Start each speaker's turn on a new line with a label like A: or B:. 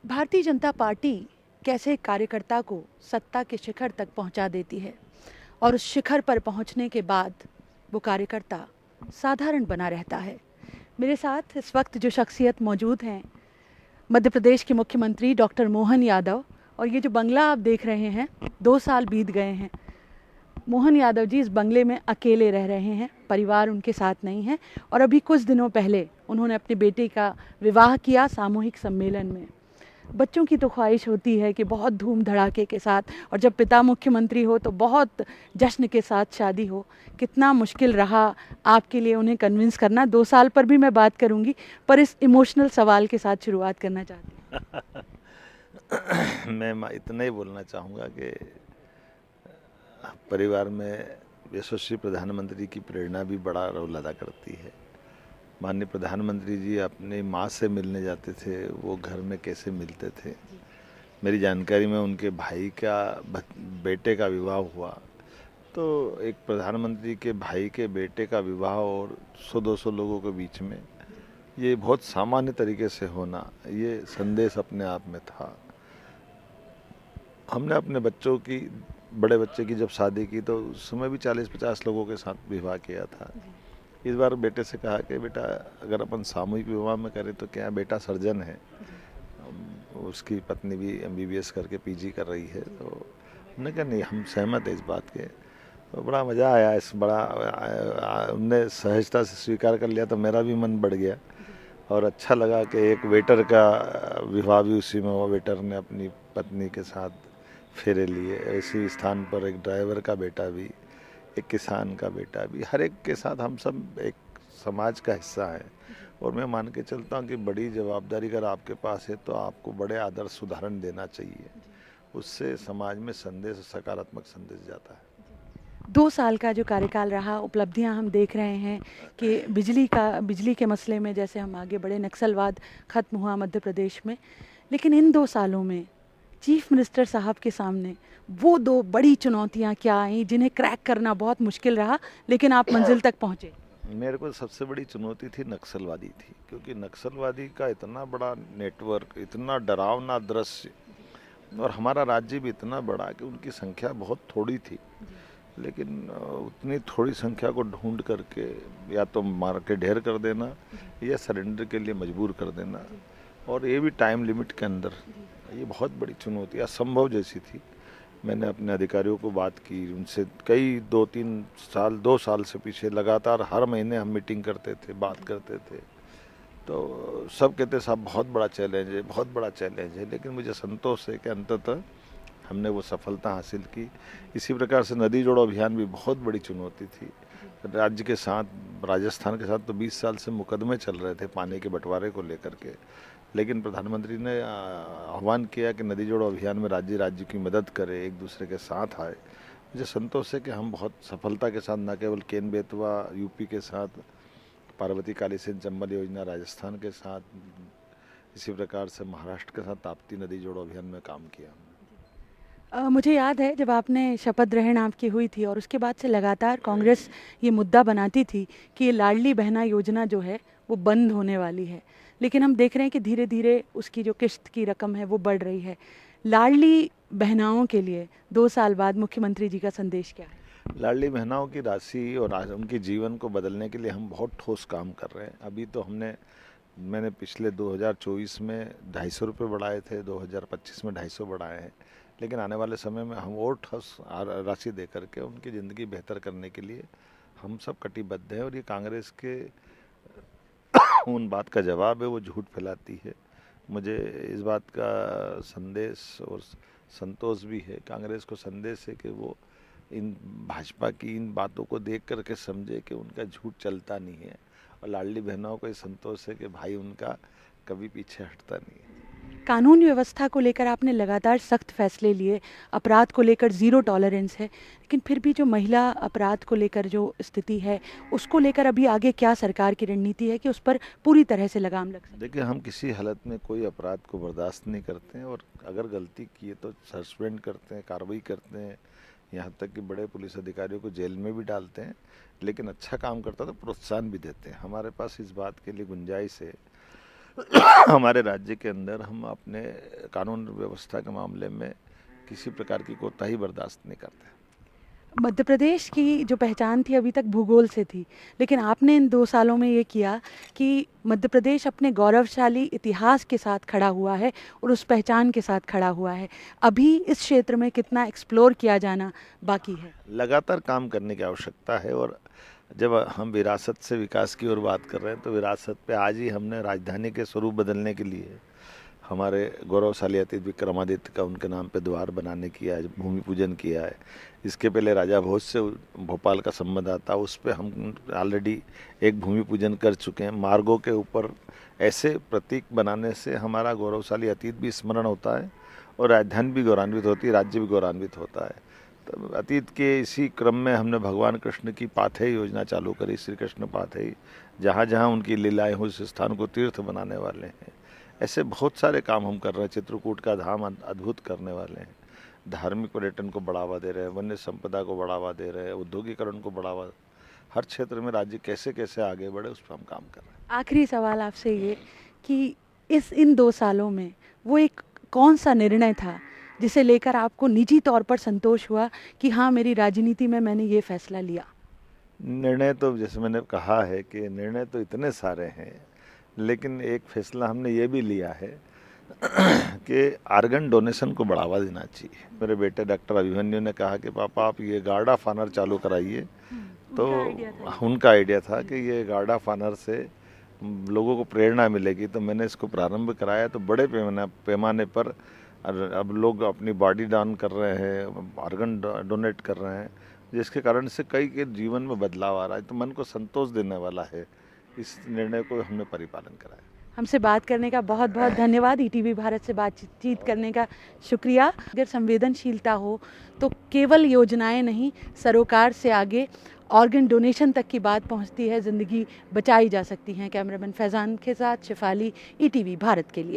A: Bharatiya Janata party कैसे कार्यकर्ता को सत्ता के शिखर तक पहुंचा देती है और उस शिखर पर पहुंचने के बाद वो कार्यकर्ता साधारण बना रहता है। मेरे साथ इस वक्त जो शख्सियत मौजूद हैं, मध्य प्रदेश के मुख्यमंत्री डॉक्टर मोहन यादव। और ये जो बंगला आप देख रहे हैं, 2 साल बीत गए हैं। मोहन यादव जी इस बंगले में अकेले रह रहे हैं, परिवार उनके साथ नहीं है। और अभी कुछ दिनों पहले उन्होंने अपने बेटे का विवाह किया सामूहिक सम्मेलन में। बच्चों की तो ख्वाहिश होती है कि बहुत धूम धड़ाके के साथ, और जब पिता मुख्यमंत्री हो तो बहुत जश्न के साथ शादी हो। कितना मुश्किल रहा आपके लिए उन्हें कन्विंस करना। 2 साल पर भी मैं बात करूंगी, पर इस इमोशनल सवाल के साथ शुरुआत करना चाहती हूँ।
B: मैं इतना ही बोलना चाहूँगा कि परिवार में यशस्वी प्रधानमंत्री की प्रेरणा भी बड़ा रोल अदा करती है। माननीय प्रधानमंत्री जी अपनी माँ से मिलने जाते थे, वो घर में कैसे मिलते थे। मेरी जानकारी में उनके भाई का बेटे का विवाह हुआ, तो एक प्रधानमंत्री के भाई के बेटे का विवाह और 100-200 लोगों के बीच में ये बहुत सामान्य तरीके से होना, ये संदेश अपने आप में था। हमने अपने बच्चों की, बड़े बच्चे की जब शादी की तो उस समय भी 40-50 लोगों के साथ विवाह किया था। इस बार बेटे से कहा कि बेटा अगर अपन सामूहिक विवाह में करें तो क्या, बेटा सर्जन है, उसकी पत्नी भी MBBS करके PG कर रही है। तो हमने कहा नहीं, हम सहमत है इस बात के। तो बड़ा मज़ा आया, इस बड़ा उनने सहजता से स्वीकार कर लिया, तो मेरा भी मन बढ़ गया और अच्छा लगा कि एक वेटर का विवाह भी उसी में हुआ। वेटर ने अपनी पत्नी के साथ फेरे लिए। इसी स्थान पर एक ड्राइवर का बेटा भी, एक किसान का बेटा भी, हर एक के साथ हम सब एक समाज का हिस्सा है। और मैं मान के चलता हूँ कि बड़ी जवाबदारी अगर आपके पास है तो आपको बड़े आदर्श उदाहरण देना चाहिए। उससे समाज में संदेश, सकारात्मक संदेश जाता है।
A: 2 साल का जो कार्यकाल रहा, उपलब्धियां हम देख रहे हैं कि बिजली के मसले में जैसे हम आगे बढ़े, नक्सलवाद खत्म हुआ मध्य प्रदेश में। लेकिन इन 2 सालों में चीफ मिनिस्टर साहब के सामने वो 2 बड़ी चुनौतियां क्या आई जिन्हें क्रैक करना बहुत मुश्किल रहा, लेकिन आप मंजिल तक पहुंचे?
B: मेरे को सबसे बड़ी चुनौती थी नक्सलवादी थी, क्योंकि नक्सलवादी का इतना बड़ा नेटवर्क, इतना डरावना दृश्य, और हमारा राज्य भी इतना बड़ा कि उनकी संख्या बहुत थोड़ी थी। लेकिन उतनी थोड़ी संख्या को ढूंढ करके या तो मार के ढेर कर देना या सरेंडर के लिए मजबूर कर देना, और ये भी टाइम लिमिट के अंदर, ये बहुत बड़ी चुनौती, असंभव जैसी थी। मैंने अपने अधिकारियों को बात की, उनसे कई 2 साल से पीछे लगातार हर महीने हम मीटिंग करते थे, बात करते थे। तो सब कहते साहब बहुत बड़ा चैलेंज है, बहुत बड़ा चैलेंज है, लेकिन मुझे संतोष है कि अंततः हमने वो सफलता हासिल की। इसी प्रकार से नदी जोड़ो अभियान भी बहुत बड़ी चुनौती थी। राज्य के साथ, राजस्थान के साथ तो 20 साल से मुकदमे चल रहे थे पानी के बंटवारे को लेकर के, लेकिन प्रधानमंत्री ने आह्वान किया कि नदी जोड़ो अभियान में राज्य की मदद करे, एक दूसरे के साथ आए। मुझे संतोष है कि हम बहुत सफलता के साथ, न केवल केन बेतवा यूपी के साथ, पार्वती कालीसिंध चंबल योजना राजस्थान के साथ, इसी प्रकार से महाराष्ट्र के साथ ताप्ती नदी जोड़ो अभियान में काम किया।
A: मुझे याद है जब आपने शपथ ग्रहण आपकी हुई थी और उसके बाद से लगातार कांग्रेस ये मुद्दा बनाती थी कि ये लाडली बहना योजना जो है वो बंद होने वाली है। लेकिन हम देख रहे हैं कि धीरे धीरे उसकी जो किश्त की रकम है वो बढ़ रही है। लाडली बहनाओं के लिए 2 साल बाद मुख्यमंत्री जी का संदेश क्या है?
B: लाडली बहनाओं की राशि और उनके जीवन को बदलने के लिए हम बहुत ठोस काम कर रहे हैं। अभी तो मैंने पिछले 2024 में 250 रुपये बढ़ाए थे, 2025 में 250 बढ़ाए हैं, लेकिन आने वाले समय में हम और ठोस राशि दे करके उनकी ज़िंदगी बेहतर करने के लिए हम सब कटिबद्ध हैं। और ये कांग्रेस के उन बात का जवाब है, वो झूठ फैलाती है। मुझे इस बात का संदेश और संतोष भी है, कांग्रेस को संदेश है कि वो इन भाजपा की इन बातों को देख करके समझे कि उनका झूठ चलता नहीं है। और लाडली बहनों को ये संतोष है कि भाई उनका कभी पीछे हटता नहीं है।
A: कानून व्यवस्था को लेकर आपने लगातार सख्त फैसले लिए, अपराध को लेकर ज़ीरो टॉलरेंस है, लेकिन फिर भी जो महिला अपराध को लेकर जो स्थिति है उसको लेकर अभी आगे क्या सरकार की रणनीति है कि उस पर पूरी तरह से लगाम लग सके?
B: देखिए, हम किसी हालत में कोई अपराध को बर्दाश्त नहीं करते हैं, और अगर गलती की है तो सस्पेंड करते हैं, कार्रवाई करते हैं, यहाँ तक कि बड़े पुलिस अधिकारियों को जेल में भी डालते हैं। लेकिन अच्छा काम करता तो प्रोत्साहन भी देते हैं। हमारे पास इस बात के लिए गुंजाइश है हमारे राज्य के अंदर हम अपने कानून व्यवस्था के मामले में किसी प्रकार की कोताही बर्दाश्त नहीं करते।
A: मध्य प्रदेश की जो पहचान थी अभी तक भूगोल से थी, लेकिन आपने इन 2 सालों में ये किया कि मध्य प्रदेश अपने गौरवशाली इतिहास के साथ खड़ा हुआ है और उस पहचान के साथ खड़ा हुआ है। अभी इस क्षेत्र में कितना एक्सप्लोर किया जाना बाकी है?
B: लगातार काम करने की आवश्यकता है। और जब हम विरासत से विकास की ओर बात कर रहे हैं तो विरासत पे आज ही हमने राजधानी के स्वरूप बदलने के लिए हमारे गौरवशाली अतीत विक्रमादित्य का उनके नाम पे द्वार बनाने किया है, भूमि पूजन किया है। इसके पहले राजा भोज से भोपाल का संबंध आता, उस पे हम ऑलरेडी एक भूमि पूजन कर चुके हैं। मार्गों के ऊपर ऐसे प्रतीक बनाने से हमारा गौरवशाली अतीत भी स्मरण होता है और राजधानी भी गौरवान्वित होती है, राज्य भी गौरवान्वित होता है। तो अतीत के इसी क्रम में हमने भगवान कृष्ण की पाथेय योजना चालू करी, श्री कृष्ण पाथेय। जहाँ जहाँ उनकी लीलाएं हुई उस स्थान को तीर्थ बनाने वाले हैं। ऐसे बहुत सारे काम हम कर रहे हैं। चित्रकूट का धाम अद्भुत करने वाले हैं। धार्मिक पर्यटन को बढ़ावा दे रहे हैं, वन्य संपदा को बढ़ावा दे रहे हैं, औद्योगिकरण को बढ़ावा। हर क्षेत्र में राज्य कैसे कैसे आगे बढ़े उस पर हम काम कर रहे हैं।
A: आखिरी सवाल आपसे ये कि इन 2 सालों में वो एक कौन सा निर्णय था जिसे लेकर आपको निजी तौर पर संतोष हुआ कि हाँ, मेरी राजनीति में मैंने ये फैसला लिया?
B: निर्णय तो जैसे मैंने कहा है कि निर्णय तो इतने सारे हैं, लेकिन एक फैसला हमने ये भी लिया है कि आर्गन डोनेशन को बढ़ावा देना चाहिए। मेरे बेटे डॉक्टर अभिमन्यु ने कहा कि पापा आप ये गार्ड ऑफ ऑनर चालू कराइए। तो उनका आइडिया था कि ये गार्ड ऑफ ऑनर से लोगों को प्रेरणा मिलेगी। तो मैंने इसको प्रारंभ कराया। तो बड़े पैमाने पर अब लोग अपनी बॉडी दान कर रहे हैं, ऑर्गन डोनेट कर रहे हैं, जिसके कारण से कई के जीवन में बदलाव आ रहा है। तो मन को संतोष देने वाला है। इस निर्णय को हमने परिपालन कराया।
A: हमसे बात करने का बहुत बहुत धन्यवाद। ईटीवी भारत से बातचीत करने का शुक्रिया। अगर संवेदनशीलता हो तो केवल योजनाएं नहीं, सरोकार से आगे ऑर्गन डोनेशन तक की बात पहुंचती है, ज़िंदगी बचाई जा सकती है। कैमरामैन फैज़ान के साथ शिफाली, ईटीवी भारत के लिए।